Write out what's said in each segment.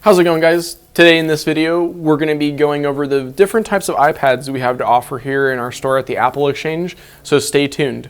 How's it going, guys? Today in this video, we're going to be going over the different types of iPads we have to offer here in our store at the Apple Exchange, so stay tuned.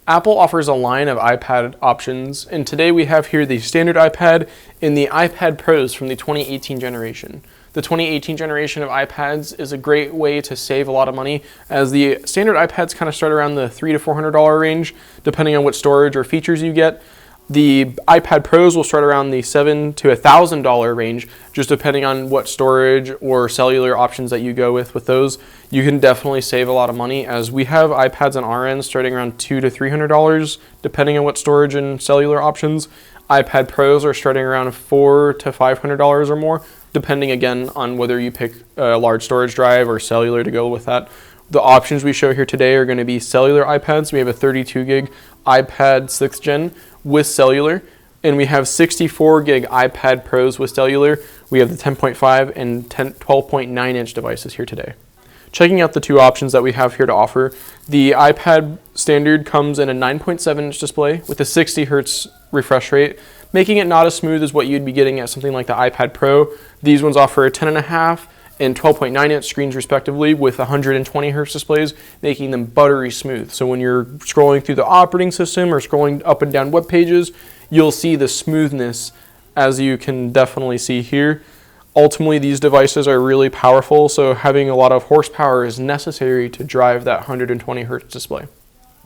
Apple offers a line of iPad options, and today we have here the standard iPad and the iPad Pros from the 2018 generation. The 2018 generation of iPads is a great way to save a lot of money, as the standard iPads kind of start around the $300 to $400 range, depending on what storage or features you get. The iPad Pros will start around the $700 to $1,000 range, just depending on what storage or cellular options that you go with those. You can definitely save a lot of money, as we have iPads on our end starting around $200 to $300, depending on what storage and cellular options. iPad Pros are starting around $400 to $500 or more, depending again on whether you pick a large storage drive or cellular to go with that. The options we show here today are going to be cellular iPads. We have a 32 gig iPad 6th gen with cellular, and we have 64 gig iPad Pros with cellular. We have the 10.5 and 12.9 inch devices here today. Checking out the two options that we have here to offer, the iPad standard comes in a 9.7 inch display with a 60 Hz refresh rate, making it not as smooth as what you'd be getting at something like the iPad Pro. These ones offer a 10.5 and 12.9 inch screens respectively with 120 Hz displays, making them buttery smooth. So when you're scrolling through the operating system or scrolling up and down web pages, you'll see the smoothness, as you can definitely see here. Ultimately, these devices are really powerful, so having a lot of horsepower is necessary to drive that 120 Hz display.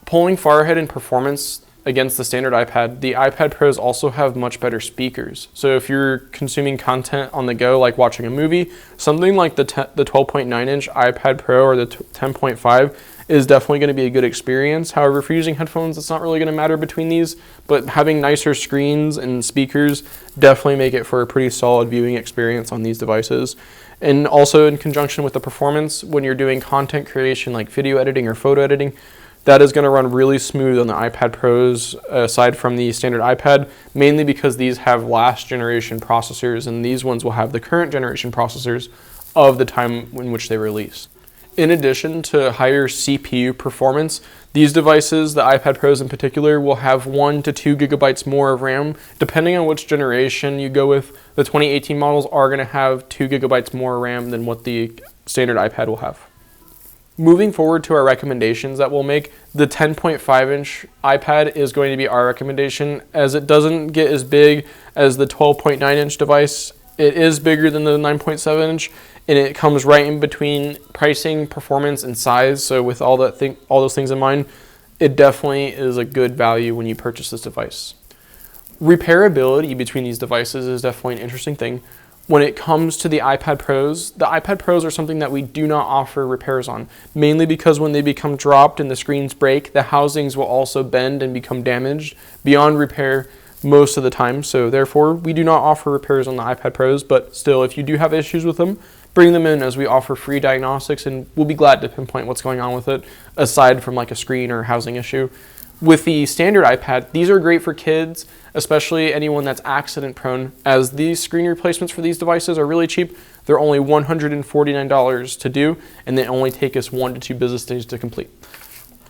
Pulling far ahead in performance against the standard iPad, the iPad Pros also have much better speakers. So if you're consuming content on the go, like watching a movie, something like the 12.9 inch iPad Pro or the 10.5 is definitely going to be a good experience. However, if you're using headphones, it's not really going to matter between these, but having nicer screens and speakers definitely make it for a pretty solid viewing experience on these devices. And also in conjunction with the performance, when you're doing content creation like video editing or photo editing, that is going to run really smooth on the iPad Pros aside from the standard iPad, mainly because these have last generation processors, and these ones will have the current generation processors of the time in which they released. In addition to higher CPU performance, these devices, the iPad Pros in particular, will have 1 to 2 gigabytes more of RAM. Depending on which generation you go with, the 2018 models are going to have 2 gigabytes more RAM than what the standard iPad will have. Moving forward to our recommendations that we'll make, the 10.5 inch iPad is going to be our recommendation, as it doesn't get as big as the 12.9 inch device. It is bigger than the 9.7 inch, and it comes right in between pricing, performance, and size. So with all those things in mind, it definitely is a good value when you purchase this device. Repairability between these devices is definitely an interesting thing. When it comes to the iPad Pros are something that we do not offer repairs on, mainly because when they become dropped and the screens break, the housings will also bend and become damaged beyond repair most of the time. So therefore, we do not offer repairs on the iPad Pros, but still, if you do have issues with them, bring them in, as we offer free diagnostics, and we'll be glad to pinpoint what's going on with it, aside from like a screen or housing issue. With the standard iPad, these are great for kids, especially anyone that's accident prone, as these screen replacements for these devices are really cheap. They're only $149 to do, and they only take us 1 to 2 business days to complete.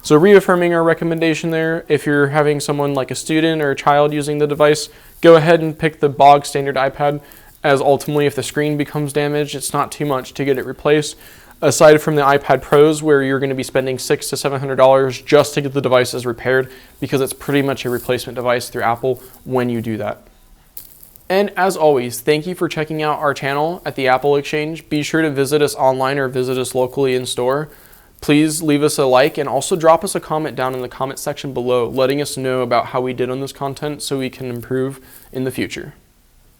So reaffirming our recommendation there, if you're having someone like a student or a child using the device, go ahead and pick the bog standard iPad, as ultimately if the screen becomes damaged, it's not too much to get it replaced. Aside from the iPad Pros, where you're going to be spending $600 to $700 just to get the devices repaired, because it's pretty much a replacement device through Apple when you do that. And as always, thank you for checking out our channel at the Apple Exchange. Be sure to visit us online or visit us locally in store. Please leave us a like, and also drop us a comment down in the comment section below, letting us know about how we did on this content so we can improve in the future.